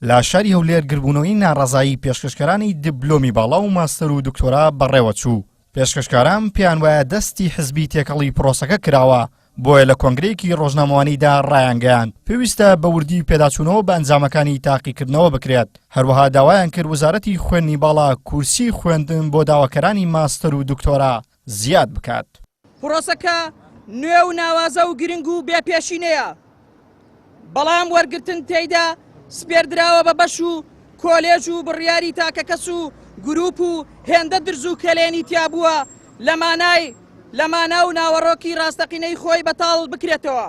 لە شاری هەولێر گربوونەوەی ناڕەزایی پێشکەشکارانی دیپلۆمی باڵا و ماستەر و دکتۆرا بەڕێوە چوو. پێشکەشکاران پێیان وایە دەستی حزبی تێکەڵی پرۆسەکە کراوە، بۆیە لە کۆنگرەیەکی ڕۆژنامەوانیدا ڕایانگەیاند پێویستە بە وردی پێداچوونەوە بە ئەنجامەکانی تاقیکردنەوە بکرێت. هەروەها داوایان کرد وزارەتی خوێندنی باڵا کورسی خوێندن بۆ داواکەرانی ماستەر و دکتۆرا زیاد بکات. پرۆسەکە نوێ و ناوازە و گرنگ و بێپێشینەیە، بەڵام وەرگرتن تێیدا سپێردراوە بە بەش و کۆلێژ و بڕیاری تاکە کەس و گروپ و هێندە درز و کەلێنی تیا بووە لە مانا و ناوەڕۆکی ڕاستەقینەی خۆی بەتاڵ بکرێتەوە.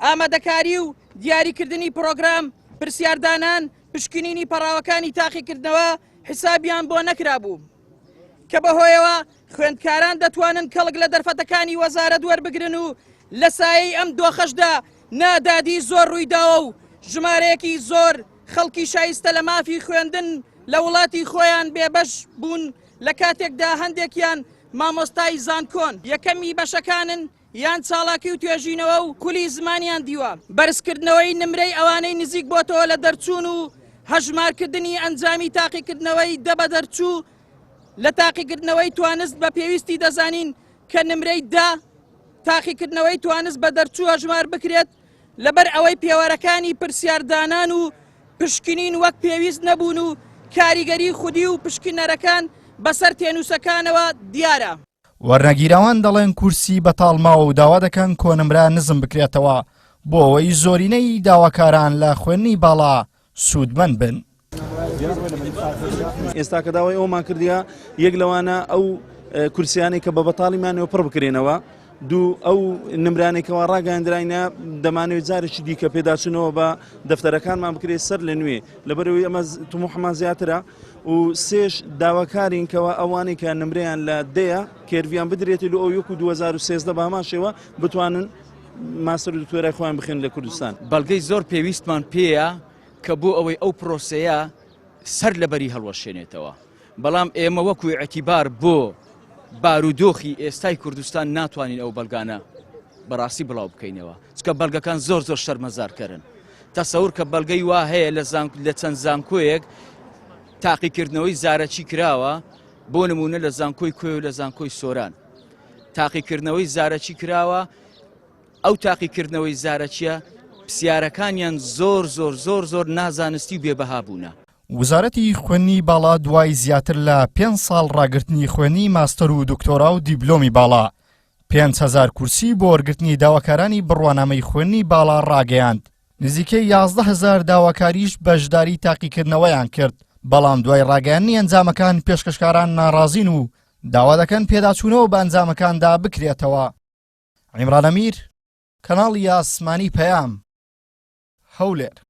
ئامادەکاری و دیاریکردنی پرۆگرام پرسیاردانان پشکنینی پەراوەکانی تاقیکردنەوە حسابیان بۆ نەکرابوو کە بەهۆیەوە خوێندکاران دەتوانن کەڵک لە دەرفەتەکانی وەزارەت وەربگرن و لە سایەی ئەم دۆخەشدا نادادی زۆر ڕوویداوە و ژمارەیەکی زۆر خەڵکی شایستە لە مافی خوێندن لە وڵاتی خۆیان بێبەش بوون لە کاتێکدا هەندێکیان مامۆستای زانکۆن یەکەمی بەشەکانن یان چاڵاکی و توێژینەوە و کولی زمانیان دیوە. بەرزکردنەوەی نمرەی ئەوانەی نزیک بۆتەوە لە دەرچوون و هەژمارکردنی ئەنجامی تاقیکردنەوەی دەبە دەرچوو لە تاقیکردنەوەی توانست بە پێویستی دەزانین کە نمرەی دا تاقیکردنەوەی توانست بە دەرچوو هەژمار بکرێت لەبەر ئەوەی پێوەرەکانی پرسیاردانان و پشکنین وەک پێویست نەبوون و کاریگەری خودی و پشکنەرەکان بەسەر تێنووسەکانەوە دیارە. وەرنەگیراوان دەڵێن کورسی بەتاڵماوە و داوا دەکەن کۆنمرە نزم بکرێتەوە بۆ ئەوەی زۆرینەی داواکاران لە خوێندنی باڵا سوودمەند بن. ئێستا کە داوای ئەومان کردیا یەک لەوانە ئەو کورسیانەی کە بە بەتاڵیمانەوە پڕ بکرێنەوە، دوو ئەو نمرانێکەوە ڕاگەاندراینە دەمانوێت جارێکی دیکە پێداچنەوە بە دەفتەرەکانمان بکرێت سەر لە نوێ لەبەرەوەی ئەمە تموحمان زیاترە و سێش داواکارینکەوە ئەوانەی کە نمرەیان لە دەیە کێرویان بدرێتی لە ئەو یەک و 2013 بە هەمان شێوە بتوانن ماستەر و دکتۆرای خۆیان بخێن لە کوردستان. بەڵگەی زۆر پێویستمان پێیە کە بۆ ئەوەی ئەو پرۆسەیە سەر لەبەری هەڵوەشێنێتەوە، بەڵام ئێمە وەکو ئەتیبار بۆ بارودۆخی ئێستای کوردستان ناتوانین ئەو بەڵگانە بەڕاستی بڵاو بکەینەوە، چکە بەڵگەکان زۆر شەرمەزارکەرن. تەسەور کە بەڵگەی وا هەیە لە چەند زانکۆیەک تاقیکردنەوەی زارەکی کراوە، بۆ نمونە لە زانکۆی کوێ و لە زانکۆی سۆران تاقیکردنەوەی زارەکی کراوە. ئەو تاقیکردنەوەی زارەکیە پرسیارەکانیان زۆر نازانستی و بێبەها بوونە. وزارەتی خوێندنی باڵا دوای زیاتر لە 5 ساڵ ڕاگررتنی خوێنی ماستەر و دکتۆرا و دیپلۆمی باڵا 5,000 کورسی بۆ وەرگرتنی داواکارانی بڕوانامەی خوێندنی باڵا ڕاگەیاند. نزیکەی 11,000 داواکاریش بەشداری تاقیکردنەوەیان کرد، بەڵام دوای ڕاگەیاندنی ئەنجامەکان پێشکەشکاران ناڕازین و داوا دەکەن پێداچوونەوە بە ئەنجامەکاندا بکرێتەوە. عیمران ئەمیر، کەناڵی ئاسمانی پەیام، هەولێر.